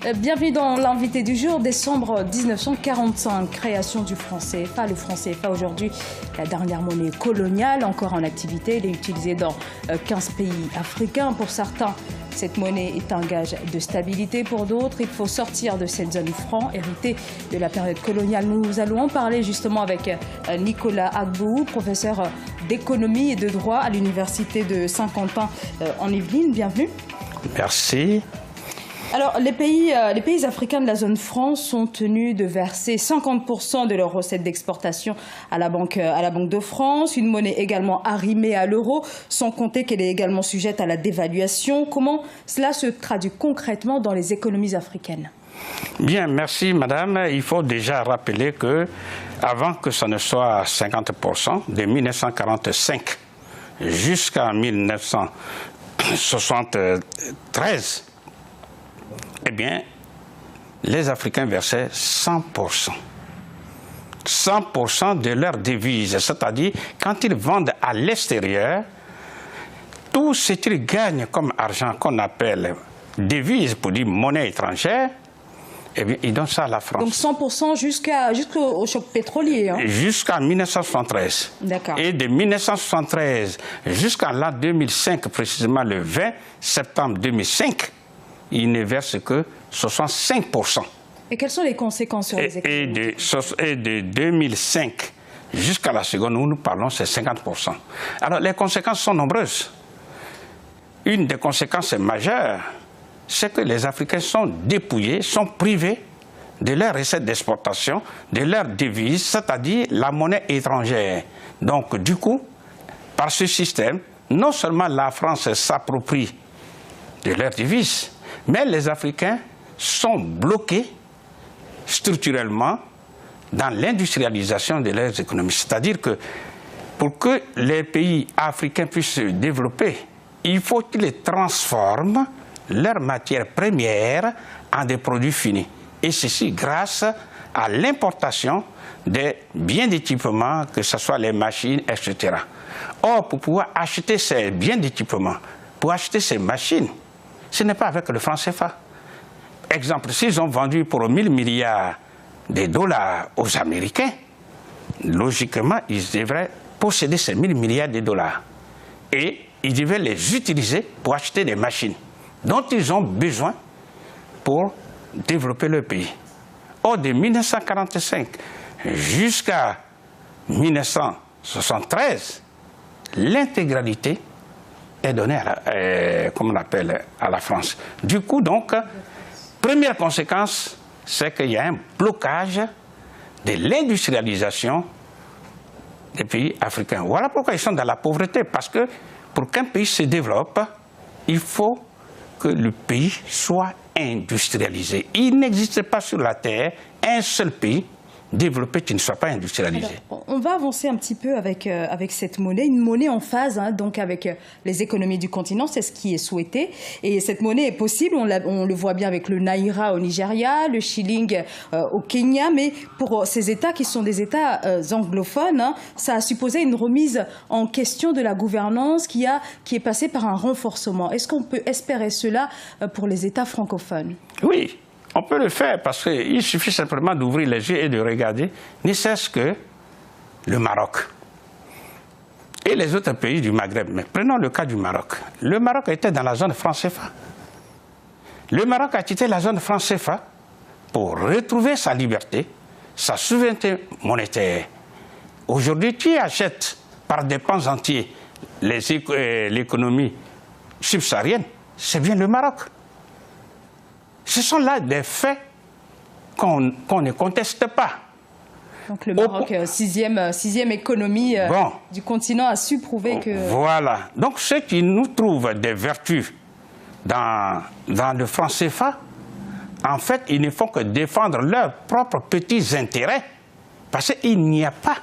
Bienvenue dans l'invité du jour, décembre 1945, création du franc CFA. Le franc CFA aujourd'hui, la dernière monnaie coloniale, encore en activité. Il est utilisé dans 15 pays africains. Pour certains, cette monnaie est un gage de stabilité. Pour d'autres, il faut sortir de cette zone franc, héritée de la période coloniale. Nous allons en parler justement avec Nicolas Agbou, professeur d'économie et de droit à l'université de Saint-Quentin en Yvelines. Bienvenue. Merci. Alors, les pays africains de la zone franc sont tenus de verser 50% de leurs recettes d'exportation à la Banque de France, une monnaie également arrimée à l'euro, sans compter qu'elle est également sujette à la dévaluation. Comment cela se traduit concrètement dans les économies africaines? Bien, merci madame. Il faut déjà rappeler que avant que ça ne soit 50%, de 1945 jusqu'à 1973, eh bien, les Africains versaient 100%. 100% de leurs devises, c'est-à-dire quand ils vendent à l'extérieur, tout ce qu'ils gagnent comme argent qu'on appelle devise, pour dire monnaie étrangère, eh bien, ils donnent ça à la France. Donc 100% jusqu'au choc pétrolier. Hein. Jusqu'en 1973. D'accord. Et de 1973 jusqu'en l'an 2005, précisément le 20 septembre 2005, ils ne versent que 65%. Et quelles sont les conséquences sur les économies? Et de 2005 jusqu'à la seconde où nous parlons, c'est 50%. Alors, les conséquences sont nombreuses. Une des conséquences majeures, c'est que les Africains sont dépouillés, sont privés de leurs recettes d'exportation, de leurs devises, c'est-à-dire la monnaie étrangère. Donc, du coup, par ce système, non seulement la France s'approprie de leurs devises, mais les Africains sont bloqués structurellement dans l'industrialisation de leurs économies. C'est-à-dire que pour que les pays africains puissent se développer, il faut qu'ils transforment leurs matières premières en des produits finis. Et ceci grâce à l'importation des biens d'équipement, que ce soit les machines, etc. Or, pour pouvoir acheter ces biens d'équipement, pour acheter ces machines, ce n'est pas avec le franc CFA. Exemple, s'ils ont vendu pour 1000 milliards de dollars aux Américains, logiquement, ils devraient posséder ces 1000 milliards de dollars. Et ils devaient les utiliser pour acheter des machines dont ils ont besoin pour développer leur pays. Or, de 1945 jusqu'à 1973, l'intégralité est donnée à la France. Du coup, donc, première conséquence, c'est qu'il y a un blocage de l'industrialisation des pays africains. Voilà pourquoi ils sont dans la pauvreté, parce que pour qu'un pays se développe, il faut que le pays soit industrialisé. Il n'existe pas sur la Terre un seul pays développé qui ne soit pas industrialisé. Alors, on va avancer un petit peu avec cette monnaie, une monnaie en phase donc avec les économies du continent, c'est ce qui est souhaité. Et cette monnaie est possible, on le voit bien avec le Naira au Nigeria, le shilling au Kenya, mais pour ces États qui sont des États anglophones, ça a supposé une remise en question de la gouvernance qui est passée par un renforcement. Est-ce qu'on peut espérer cela pour les États francophones? Oui. On peut le faire parce qu'il suffit simplement d'ouvrir les yeux et de regarder, ne serait-ce que le Maroc et les autres pays du Maghreb. Mais prenons le cas du Maroc. Le Maroc était dans la zone franc CFA. Le Maroc a quitté la zone franc CFA pour retrouver sa liberté, sa souveraineté monétaire. Aujourd'hui, qui achète par des pans entiers l'économie subsaharienne? C'est bien le Maroc. Ce sont là des faits qu'on ne conteste pas. Donc le Maroc, sixième économie du continent, a su prouver que... Voilà. Donc ceux qui nous trouvent des vertus dans le franc CFA, en fait, ils ne font que défendre leurs propres petits intérêts. Parce qu'il n'y a pas,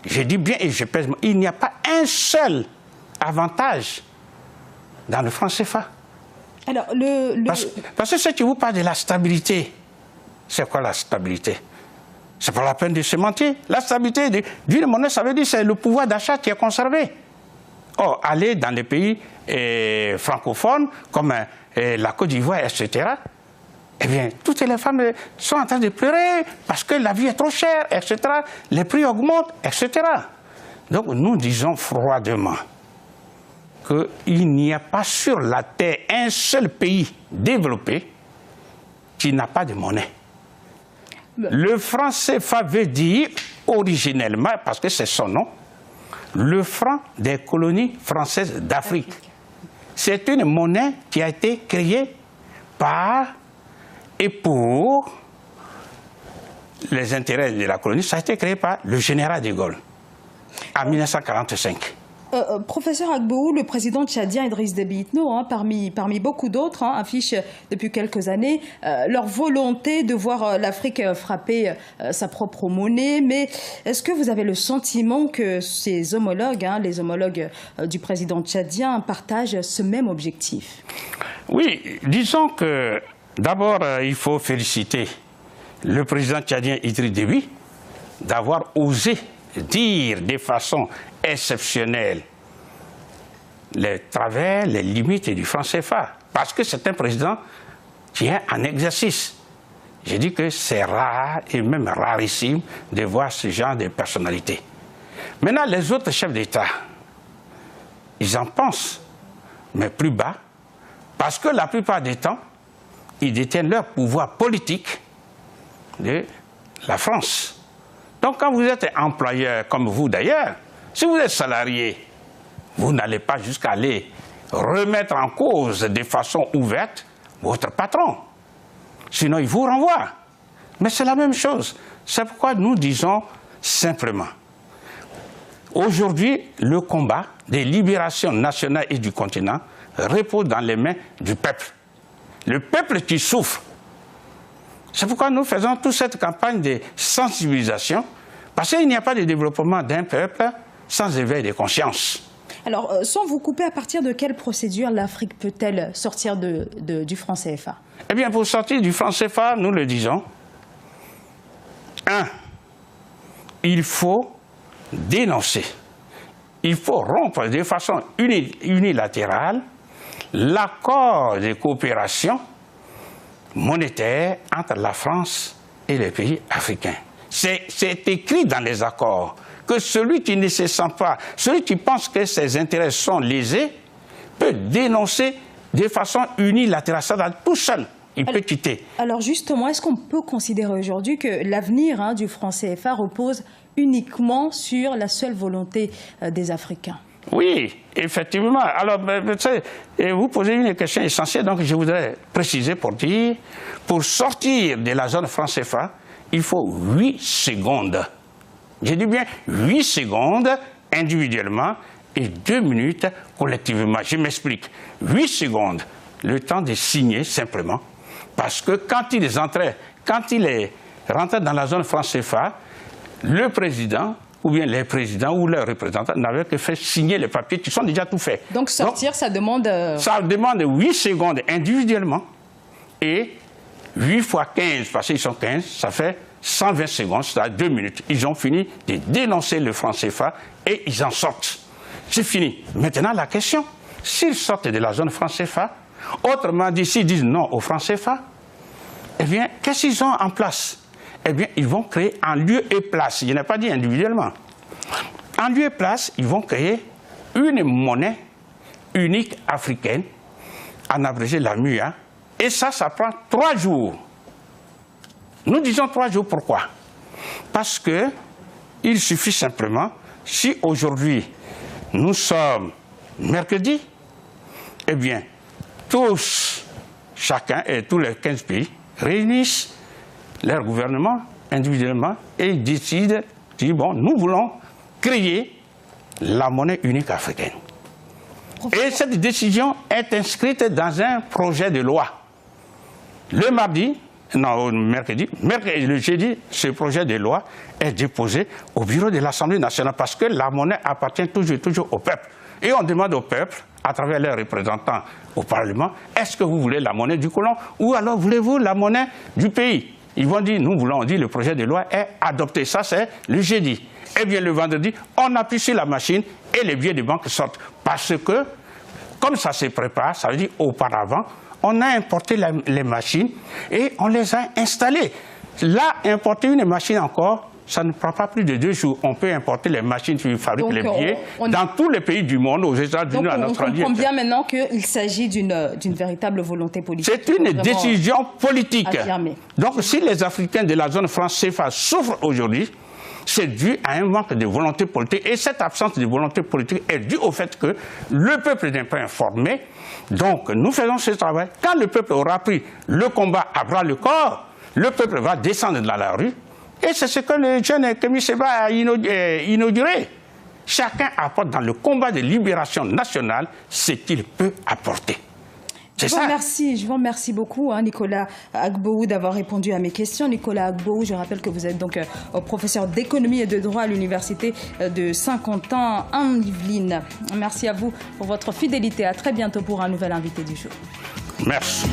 je dis bien et je pèse, il n'y a pas un seul avantage dans le franc CFA. Alors, parce que ce qui vous parle de la stabilité, c'est quoi la stabilité? C'est pas la peine de se mentir. La stabilité d'une monnaie, ça veut dire que c'est le pouvoir d'achat qui est conservé. Or, aller dans les pays francophones, comme la Côte d'Ivoire, etc., eh bien, toutes les femmes sont en train de pleurer parce que la vie est trop chère, etc. Les prix augmentent, etc. Donc, nous disons froidement qu'il n'y a pas sur la terre un seul pays développé qui n'a pas de monnaie. Le franc CFA veut dire, originellement, parce que c'est son nom, le franc des colonies françaises d'Afrique. C'est une monnaie qui a été créée par et pour les intérêts de la colonie. Ça a été créé par le général de Gaulle en 1945. Professeur Agbou, le président tchadien Idriss Déby Itno, parmi beaucoup d'autres, affiche depuis quelques années leur volonté de voir l'Afrique frapper sa propre monnaie. Mais est-ce que vous avez le sentiment que ses homologues, les homologues du président tchadien, partagent ce même objectif? Oui, disons que d'abord, il faut féliciter le président tchadien Idriss Déby d'avoir osé dire de façon exceptionnelle les travers, les limites du franc CFA. Parce que c'est un président qui est en exercice. J'ai dit que c'est rare et même rarissime de voir ce genre de personnalité. Maintenant, les autres chefs d'État, ils en pensent, mais plus bas, parce que la plupart du temps, ils détiennent leur pouvoir politique de la France. Donc quand vous êtes employeur, comme vous d'ailleurs, si vous êtes salarié, vous n'allez pas jusqu'à aller remettre en cause de façon ouverte votre patron. Sinon, il vous renvoie. Mais c'est la même chose. C'est pourquoi nous disons simplement, aujourd'hui, le combat des libérations nationales et du continent repose dans les mains du peuple. Le peuple qui souffre. C'est pourquoi nous faisons toute cette campagne de sensibilisation, parce qu'il n'y a pas de développement d'un peuple sans éveil de conscience. Alors, sans vous couper, à partir de quelle procédure l'Afrique peut-elle sortir du franc CFA? Eh bien, pour sortir du franc CFA, nous le disons, 1. Il faut dénoncer, il faut rompre de façon unilatérale l'accord de coopération monétaire entre la France et les pays africains. C'est écrit dans les accords que celui qui ne se sent pas, celui qui pense que ses intérêts sont lésés, peut dénoncer de façon unilatérale, ça dans tout seul. Il peut quitter. Alors justement, est-ce qu'on peut considérer aujourd'hui que l'avenir du franc CFA repose uniquement sur la seule volonté des Africains? Oui, effectivement. Alors, vous posez une question essentielle, donc je voudrais préciser pour dire, pour sortir de la zone franc CFA, il faut 8 secondes. Je dis bien 8 secondes individuellement et 2 minutes collectivement. Je m'explique. 8 secondes, le temps de signer simplement, parce que quand il est rentré dans la zone franc CFA, le président ou bien les présidents ou leurs représentants n'avaient que fait signer les papiers qui sont déjà tout faits. Donc sortir, ça demande... Ça demande 8 secondes individuellement et 8 fois 15, parce qu'ils sont 15, ça fait 120 secondes, c'est-à-dire 2 minutes. Ils ont fini de dénoncer le franc CFA et ils en sortent. C'est fini. Maintenant, la question, s'ils sortent de la zone franc CFA, autrement dit, s'ils disent non au franc CFA, eh bien, qu'est-ce qu'ils ont en place? Eh bien, ils vont créer en lieu et place, je n'ai pas dit individuellement, en lieu et place, ils vont créer une monnaie unique africaine, en abrégé la MUA, et ça prend 3 jours. Nous disons 3 jours, pourquoi? Parce que il suffit simplement, si aujourd'hui nous sommes mercredi, eh bien, tous, chacun et tous les 15 pays réunissent leur gouvernement individuellement et décident, disent, bon, nous voulons créer la monnaie unique africaine. Et cette décision est inscrite dans un projet de loi. Le mercredi, le jeudi, ce projet de loi est déposé au bureau de l'Assemblée nationale parce que la monnaie appartient toujours au peuple. Et on demande au peuple, à travers leurs représentants au Parlement, est-ce que vous voulez la monnaie du colon ou alors voulez-vous la monnaie du pays? Ils vont dire, nous voulons, on dit, le projet de loi est adopté. Ça, c'est le jeudi. Eh bien, le vendredi, on appuie sur la machine et les billets de banque sortent. Parce que, comme ça se prépare, ça veut dire auparavant, on a importé les machines et on les a installées. Là, importer une machine encore, ça ne prend pas plus de 2 jours. On peut importer les machines qui fabriquent les billets dans tous les pays du monde, aux États-Unis, en Australie. On comprend bien maintenant qu'il s'agit d'une véritable volonté politique. C'est une décision politique. Affirmée. Donc, si les Africains de la zone franc-CFA souffrent aujourd'hui, c'est dû à un manque de volonté politique. Et cette absence de volonté politique est due au fait que le peuple n'est pas informé. Donc, nous faisons ce travail. Quand le peuple aura pris le combat à bras le corps, le peuple va descendre dans la rue. Et c'est ce que le jeune Kémy Séba a inauguré. Chacun apporte dans le combat de libération nationale ce qu'il peut apporter. Je vous remercie beaucoup, Nicolas Agboou, d'avoir répondu à mes questions. Nicolas Agboou, je rappelle que vous êtes donc professeur d'économie et de droit à l'université de Saint-Quentin en Yvelines. Merci à vous pour votre fidélité. À très bientôt pour un nouvel invité du jour. Merci.